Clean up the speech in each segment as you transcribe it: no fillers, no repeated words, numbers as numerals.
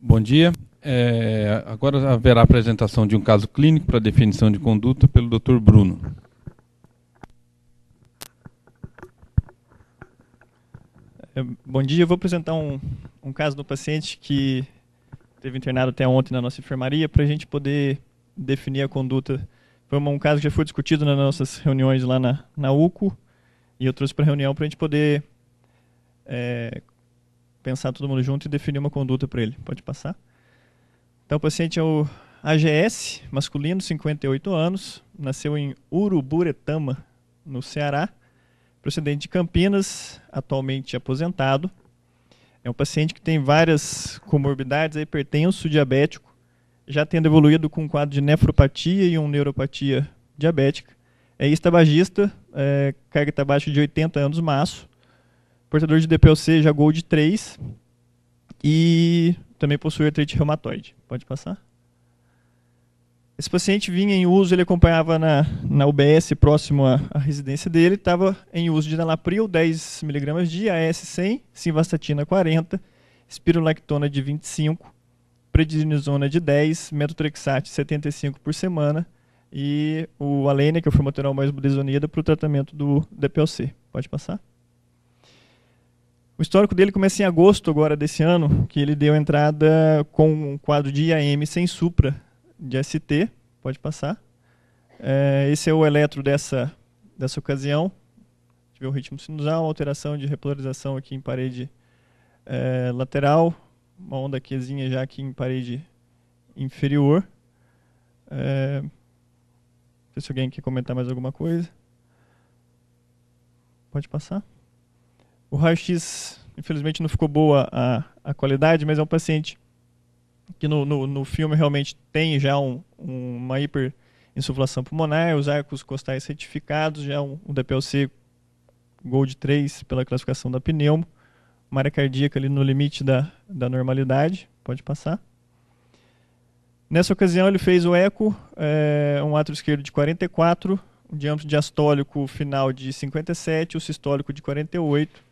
Bom dia. Agora haverá a apresentação de um caso clínico para definição de conduta pelo Dr. Bruno. Bom dia, eu vou apresentar um caso do paciente que esteve internado até ontem na nossa enfermaria para a gente poder definir a conduta. Foi um caso que já foi discutido nas nossas reuniões lá na UCO e eu trouxe para a reunião para a gente poder pensar todo mundo junto e definir uma conduta para ele. Pode passar? Então o paciente é o AGS, masculino, 58 anos, nasceu em Uruburetama, no Ceará, procedente de Campinas, atualmente aposentado. É um paciente que tem várias comorbidades, é hipertenso, diabético, já tendo evoluído com um quadro de nefropatia e uma neuropatia diabética. É ex-tabagista, carga tabágica de 80 anos maço, portador de DPLC já Gold 3 e também possui artrite reumatoide. Pode passar? Esse paciente vinha em uso, ele acompanhava na UBS próximo à residência dele, estava em uso de nalapril, 10 mg de AS 100, simvastatina 40, espirulactona de 25, prednisona de 10, metotrexate 75 por semana e o Alenia, que é o formoterol mais budesonida, para o tratamento do DPLC. Pode passar? O histórico dele começa em agosto agora desse ano, que ele deu entrada com um quadro de IAM sem supra de ST. Pode passar. Esse é o eletro dessa ocasião. Tive o ritmo sinusal, alteração de repolarização aqui em parede lateral, uma onda Qzinha já aqui em parede inferior. Não sei se alguém quer comentar mais alguma coisa. Pode passar. O raio-x, infelizmente, não ficou boa a qualidade, mas é um paciente que no filme realmente tem já uma hiperinsuflação pulmonar, os arcos costais retificados, já um DPLC Gold 3 pela classificação da pneumo, uma área cardíaca ali no limite da normalidade. Pode passar. Nessa ocasião ele fez o eco, um átrio esquerdo de 44, um diâmetro diastólico final de 57, o sistólico de 48,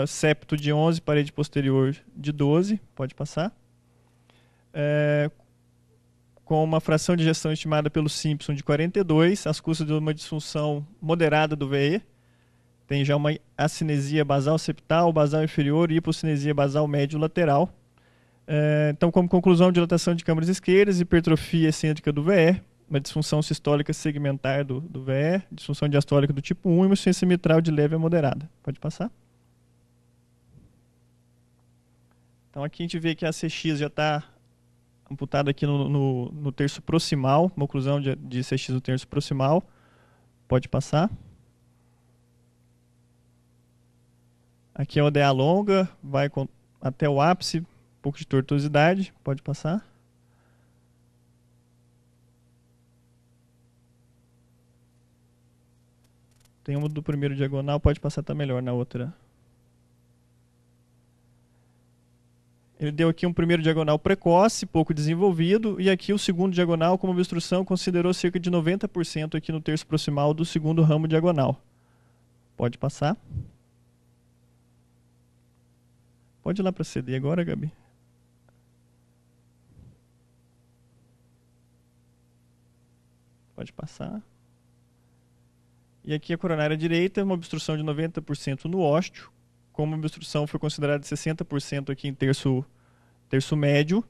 septo de 11, parede posterior de 12, pode passar. Com uma fração de ejeção estimada pelo Simpson de 42, às custas de uma disfunção moderada do VE. Tem já uma acinesia basal septal, basal inferior e hipocinesia basal médio lateral. Então, como conclusão, dilatação de câmaras esquerdas, hipertrofia excêntrica do VE, uma disfunção sistólica segmentar do VE, disfunção diastólica do tipo 1 e uma insuficiência mitral de leve a moderada. Pode passar? Então aqui a gente vê que a CX já está amputada aqui no terço proximal, uma oclusão de CX no terço proximal. Pode passar. Aqui é a ODA longa, vai até o ápice, um pouco de tortuosidade. Pode passar. Tem uma do primeiro diagonal, pode passar, está melhor na outra. Ele deu aqui um primeiro diagonal precoce, pouco desenvolvido, e aqui o segundo diagonal, como obstrução, considerou cerca de 90% aqui no terço proximal do segundo ramo diagonal. Pode passar. Pode ir lá para CD agora, Gabi. Pode passar. E aqui a coronária direita, uma obstrução de 90% no ósteo, como a obstrução foi considerada de 60% aqui em terço médio,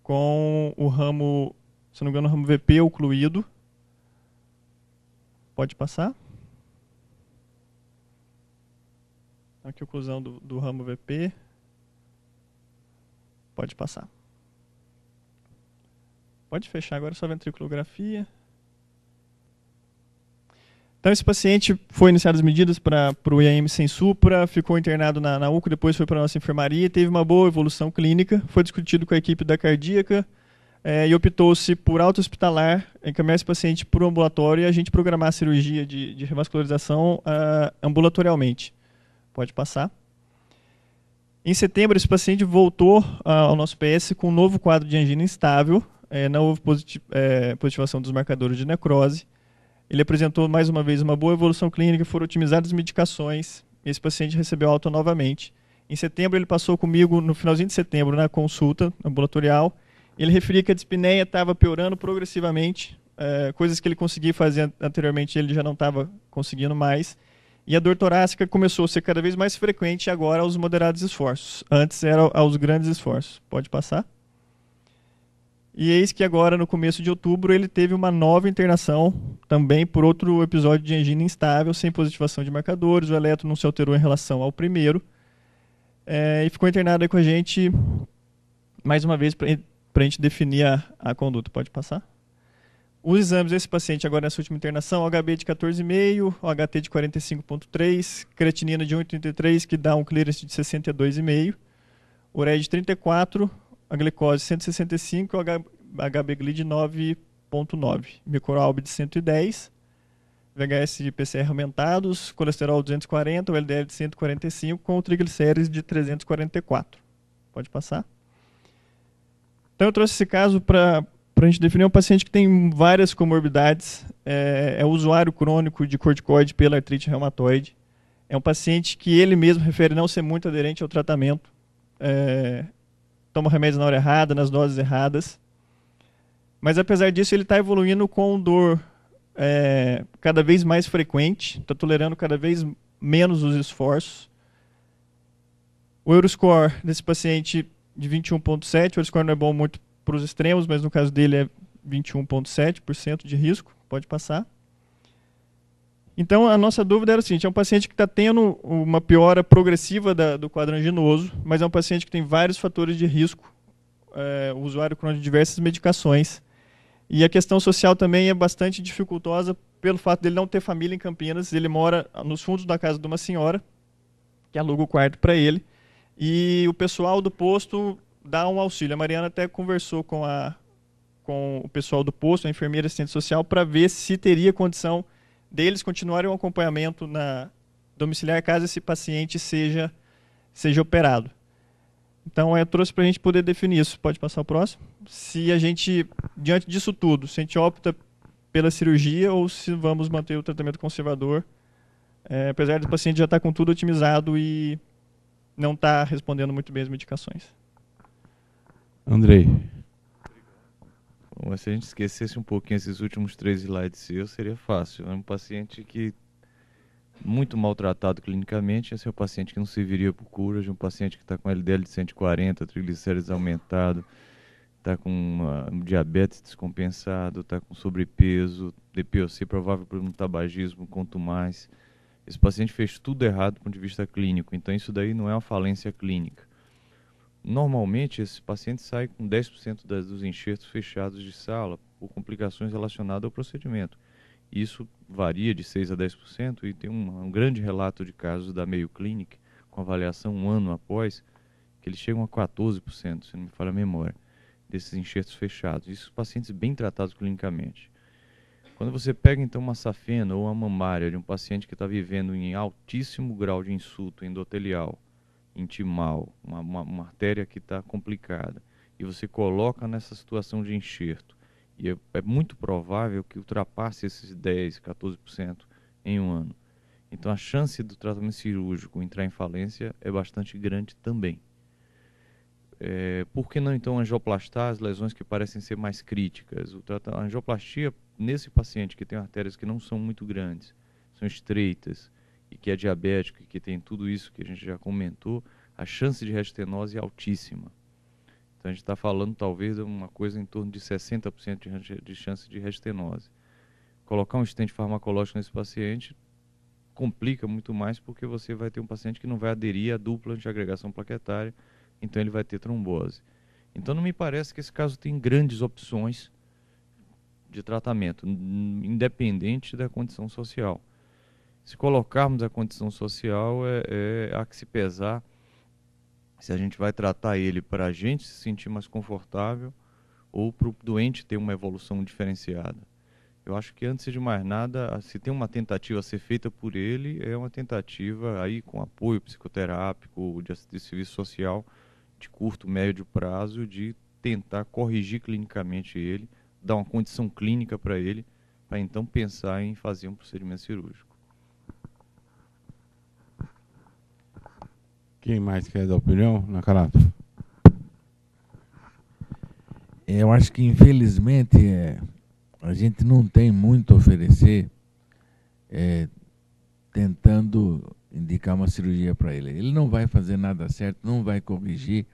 com o ramo, se não me engano, o ramo VP ocluído. Pode passar. Aqui a oclusão do ramo VP. Pode passar. Pode fechar agora só a ventriculografia. Então esse paciente foi iniciado as medidas para o IAM sem supra, ficou internado na UCO, depois foi para a nossa enfermaria, teve uma boa evolução clínica, foi discutido com a equipe da cardíaca e optou-se por alta hospitalar, encaminhar esse paciente para o ambulatório e a gente programar a cirurgia de revascularização ambulatorialmente. Pode passar. Em setembro, esse paciente voltou ao nosso PS com um novo quadro de angina instável, não houve positivação dos marcadores de necrose. Ele apresentou mais uma vez uma boa evolução clínica, foram otimizadas as medicações, esse paciente recebeu alta novamente. Em setembro ele passou comigo, no finalzinho de setembro, na consulta ambulatorial. Ele referia que a dispneia estava piorando progressivamente, coisas que ele conseguia fazer anteriormente ele já não estava conseguindo mais. E a dor torácica começou a ser cada vez mais frequente agora aos moderados esforços. Antes era aos grandes esforços. Pode passar. E eis que agora, no começo de outubro, ele teve uma nova internação, também por outro episódio de angina instável, sem positivação de marcadores. O eletro não se alterou em relação ao primeiro. E ficou internado aí com a gente, mais uma vez, para a gente definir a conduta. Pode passar? Os exames desse paciente agora nessa última internação, HB de 14,5, OHT de 45,3, creatinina de 1,33, que dá um clearance de 62,5, ureia de 34, a glicose 165, HB-Gli de 9,9, microalb de 110, VHS e PCR aumentados, colesterol 240, o LDL de 145, com triglicérides de 344. Pode passar? Então eu trouxe esse caso para a gente definir um paciente que tem várias comorbidades, é usuário crônico de corticoide pela artrite reumatoide, é um paciente que ele mesmo refere não ser muito aderente ao tratamento, toma remédios na hora errada, nas doses erradas, mas apesar disso ele está evoluindo com dor cada vez mais frequente, está tolerando cada vez menos os esforços. O Euroscore desse paciente de 21,7, o Euroscore não é bom muito para os extremos, mas no caso dele é 21,7% de risco. Pode passar. Então, a nossa dúvida era a seguinte: é um paciente que está tendo uma piora progressiva do quadro anginoso, mas é um paciente que tem vários fatores de risco, o usuário crônico de diversas medicações. E a questão social também é bastante dificultosa pelo fato dele não ter família em Campinas. Ele mora nos fundos da casa de uma senhora, que aluga o quarto para ele, e o pessoal do posto dá um auxílio. A Mariana até conversou com o pessoal do posto, a enfermeira assistente social, para ver se teria condição deles continuarem o acompanhamento na domiciliar caso esse paciente seja operado. Então, eu trouxe para a gente poder definir isso. Pode passar o próximo? Se a gente, diante disso tudo, se a gente opta pela cirurgia ou se vamos manter o tratamento conservador, apesar do paciente já estar com tudo otimizado e não estar respondendo muito bem as medicações. Andrei. Bom, se a gente esquecesse um pouquinho esses últimos 3 slides seus, seria fácil. É um paciente que muito maltratado clinicamente, esse é o paciente que não serviria por cura, de um paciente que está com LDL de 140, triglicérides aumentado, está com diabetes descompensado, está com sobrepeso, DPOC provável por um tabagismo, quanto mais. Esse paciente fez tudo errado do ponto de vista clínico, então isso daí não é uma falência clínica. Normalmente, esse paciente sai com 10% dos enxertos fechados de sala por complicações relacionadas ao procedimento. Isso varia de 6% a 10% e tem um grande relato de casos da Mayo Clinic, com avaliação um ano após, que eles chegam a 14%, se não me falha a memória, desses enxertos fechados. Isso pacientes bem tratados clinicamente. Quando você pega então uma safena ou uma mamária de um paciente que está vivendo em altíssimo grau de insulto endotelial, intimal, uma artéria que está complicada, e você coloca nessa situação de enxerto, e é muito provável que ultrapasse esses 10%, 14% em um ano. Então a chance do tratamento cirúrgico entrar em falência é bastante grande também. Por que não então angioplastar as lesões que parecem ser mais críticas? A angioplastia nesse paciente que tem artérias que não são muito grandes, são estreitas, e que é diabético, e que tem tudo isso que a gente já comentou, a chance de restenose é altíssima. Então a gente está falando talvez de uma coisa em torno de 60% de chance de restenose. Colocar um stent farmacológico nesse paciente complica muito mais, porque você vai ter um paciente que não vai aderir à dupla antiagregação plaquetária, então ele vai ter trombose. Então não me parece que esse caso tem grandes opções de tratamento, independente da condição social. Se colocarmos a condição social, há que se pesar se a gente vai tratar ele para a gente se sentir mais confortável ou para o doente ter uma evolução diferenciada. Eu acho que, antes de mais nada, se tem uma tentativa a ser feita por ele, é uma tentativa aí com apoio psicoterápico, de serviço social, de curto, médio prazo, de tentar corrigir clinicamente ele, dar uma condição clínica para ele, para então pensar em fazer um procedimento cirúrgico. Quem mais quer dar opinião? Nakarato. Eu acho que, infelizmente, a gente não tem muito a oferecer tentando indicar uma cirurgia para ele. Ele não vai fazer nada certo, não vai corrigir.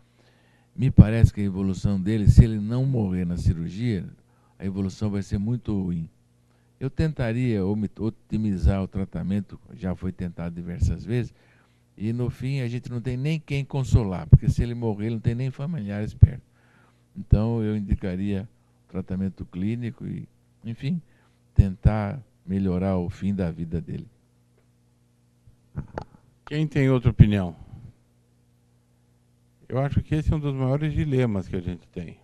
Me parece que a evolução dele, se ele não morrer na cirurgia, a evolução vai ser muito ruim. Eu tentaria otimizar o tratamento, já foi tentado diversas vezes, e no fim a gente não tem nem quem consolar, porque se ele morrer, ele não tem nem familiares perto. Então eu indicaria tratamento clínico e, enfim, tentar melhorar o fim da vida dele. Quem tem outra opinião? Eu acho que esse é um dos maiores dilemas que a gente tem.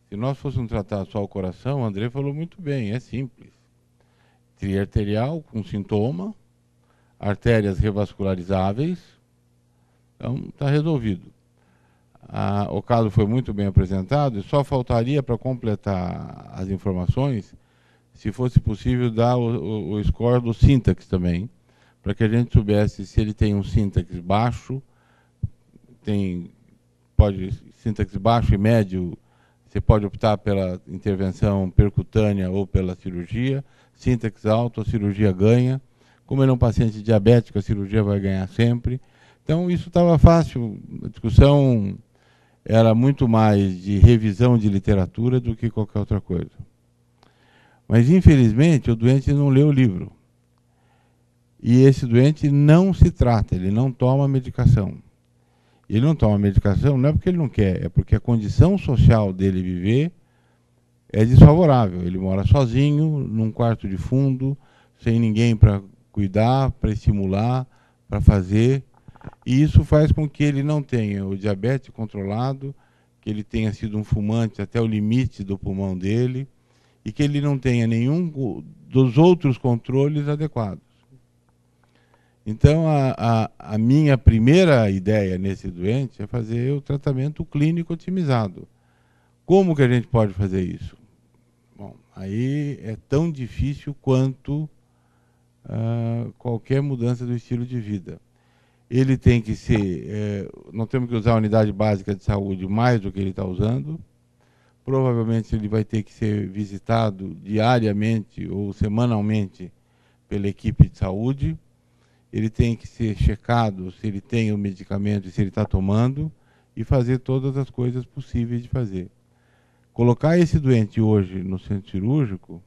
Se nós fôssemos tratar só o coração, o André falou muito bem, é simples. Tria arterial com sintoma, artérias revascularizáveis, então está resolvido. O caso foi muito bem apresentado e só faltaria para completar as informações, se fosse possível, dar o score do Syntax também, para que a gente soubesse se ele tem um Syntax baixo, Syntax baixo e médio, você pode optar pela intervenção percutânea ou pela cirurgia. Syntax alto, a cirurgia ganha. Como ele é um paciente diabético, a cirurgia vai ganhar sempre. Então isso estava fácil, a discussão era muito mais de revisão de literatura do que qualquer outra coisa. Mas infelizmente o doente não lê o livro. E esse doente não se trata, ele não toma medicação. Ele não toma medicação não é porque ele não quer, é porque a condição social dele viver é desfavorável. Ele mora sozinho, num quarto de fundo, sem ninguém para cuidar, para estimular, para fazer. E isso faz com que ele não tenha o diabetes controlado, que ele tenha sido um fumante até o limite do pulmão dele, e que ele não tenha nenhum dos outros controles adequados. Então, a minha primeira ideia nesse doente é fazer o tratamento clínico otimizado. Como que a gente pode fazer isso? Bom, aí é tão difícil quanto qualquer mudança do estilo de vida. Ele tem que ser, não temos que usar a unidade básica de saúde mais do que ele está usando. Provavelmente ele vai ter que ser visitado diariamente ou semanalmente pela equipe de saúde. Ele tem que ser checado se ele tem o medicamento e se ele está tomando, e fazer todas as coisas possíveis de fazer. Colocar esse doente hoje no centro cirúrgico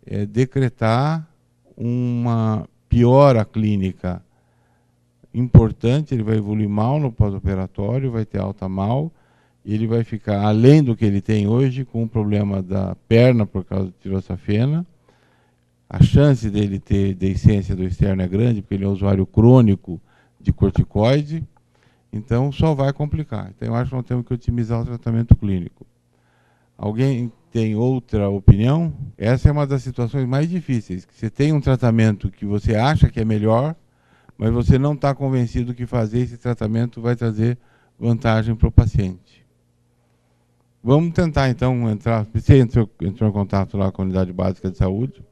é decretar uma piora clínica importante. Ele vai evoluir mal no pós-operatório, vai ter alta mal, e ele vai ficar, além do que ele tem hoje, com o problema da perna por causa do tirosafena. A chance dele ter deiscência do externo é grande, porque ele é um usuário crônico de corticoide, então só vai complicar. Então eu acho que nós temos que otimizar o tratamento clínico. Alguém tem outra opinião? Essa é uma das situações mais difíceis, que você tem um tratamento que você acha que é melhor, mas você não está convencido que fazer esse tratamento vai trazer vantagem para o paciente. Vamos tentar então entrar, você entrou em contato lá com a unidade básica de saúde,